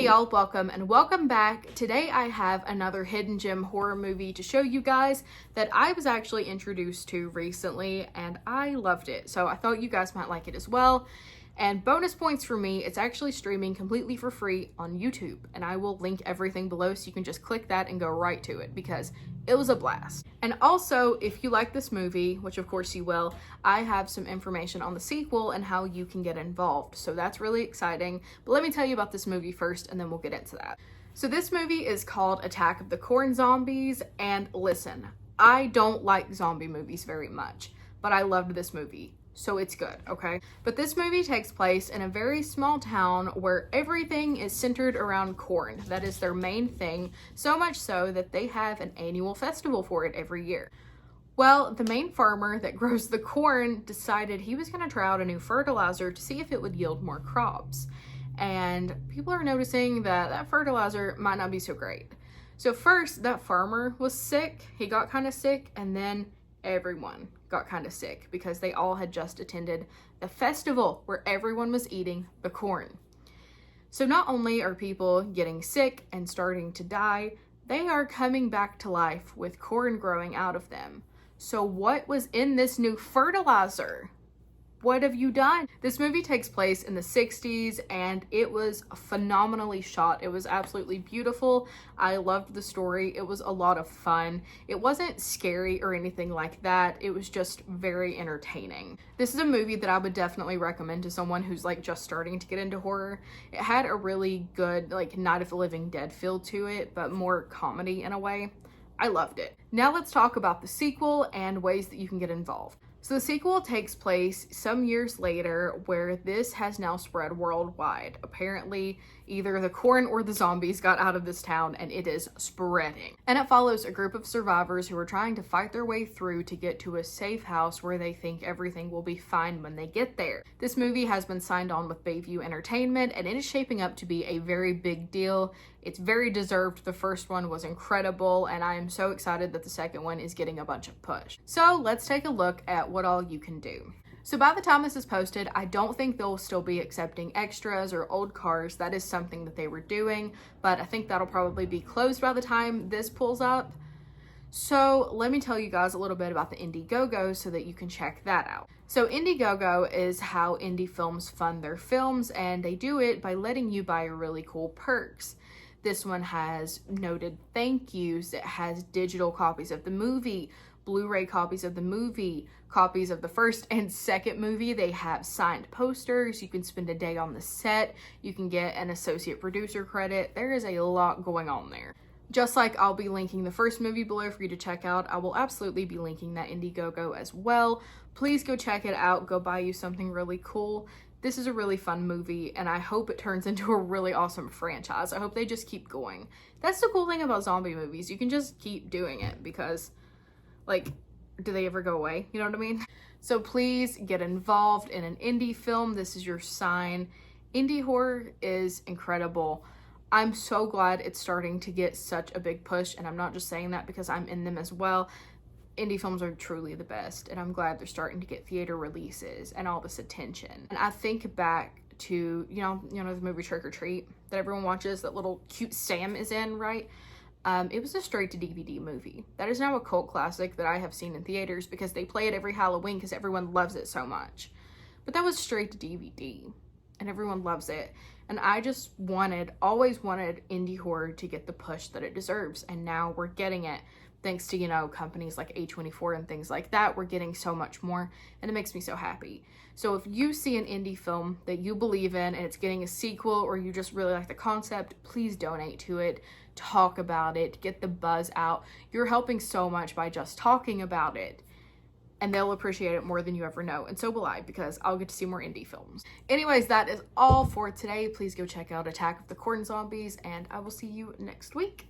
Hey y'all, welcome back. Today I have another hidden gem horror movie to show you guys that I was actually introduced to recently and I loved it. So I thought you guys might like it as well. And bonus points for me, it's actually streaming completely for free on YouTube, and I will link everything below so you can just click that and go right to it because it was a blast. And also, if you like this movie, which of course you will, I have some information on the sequel and how you can get involved. So that's really exciting. But let me tell you about this movie first and then we'll get into that. So this movie is called Attack of the Corn Zombies, and listen, I don't like zombie movies very much, but I loved this movie. So it's good, okay? But this movie takes place in a very small town where everything is centered around corn. That is their main thing, so much so that they have an annual festival for it every year. Well, the main farmer that grows the corn decided he was going to try out a new fertilizer to see if it would yield more crops. And people are noticing that that fertilizer might not be so great. So first, that farmer was sick. He got kind of sick, and then everyone got kind of sick because they all had just attended the festival where everyone was eating the corn. So not only are people getting sick and starting to die, they are coming back to life with corn growing out of them. So what was in this new fertilizer? What have you done? This movie takes place in the 60s and it was phenomenally shot. It was absolutely beautiful. I loved the story. It was a lot of fun. It wasn't scary or anything like that. It was just very entertaining. This is a movie that I would definitely recommend to someone who's like just starting to get into horror. It had a really good like Night of the Living Dead feel to it, but more comedy in a way. I loved it. Now let's talk about the sequel and ways that you can get involved. So the sequel takes place some years later where this has now spread worldwide. Apparently, either the corn or the zombies got out of this town and it is spreading. And it follows a group of survivors who are trying to fight their way through to get to a safe house where they think everything will be fine when they get there. This movie has been signed on with Bayview Entertainment and it is shaping up to be a very big deal. It's very deserved. The first one was incredible and I am so excited that the second one is getting a bunch of push. So let's take a look at what all you can do. So by the time this is posted, I don't think they'll still be accepting extras or old cars. That is something that they were doing, but I think that'll probably be closed by the time this pulls up. So let me tell you guys a little bit about the Indiegogo so that you can check that out. So Indiegogo is how indie films fund their films, and they do it by letting you buy really cool perks. This one has noted thank yous, it has digital copies of the movie, Blu-ray copies of the movie, copies of the first and second movie. They have signed posters. You can spend a day on the set. You can get an associate producer credit. There is a lot going on there. Just like I'll be linking the first movie below for you to check out, I will absolutely be linking that Indiegogo as well. Please go check it out. Go buy you something really cool. This is a really fun movie and I hope it turns into a really awesome franchise. I hope they just keep going. That's the cool thing about zombie movies. You can just keep doing it because, like, do they ever go away? You know what I mean? So please get involved in an indie film. This is your sign. Indie horror is incredible. I'm so glad it's starting to get such a big push, and I'm not just saying that because I'm in them as well. Indie films are truly the best, and I'm glad they're starting to get theater releases and all this attention. And I think back to, you know the movie Trick or Treat that everyone watches, that little cute Sam is in, right? It was a straight-to-DVD movie. That is now a cult classic that I have seen in theaters because they play it every Halloween because everyone loves it so much. But that was straight-to-DVD, and everyone loves it. And I just always wanted indie horror to get the push that it deserves, and now we're getting it. Thanks to, companies like A24 and things like that, we're getting so much more, and it makes me so happy. So if you see an indie film that you believe in and it's getting a sequel, or you just really like the concept, please donate to it, talk about it, get the buzz out. You're helping so much by just talking about it, and they'll appreciate it more than you ever know, and so will I, because I'll get to see more indie films. Anyways, that is all for today. Please go check out Attack of the Corn Zombies, and I will see you next week.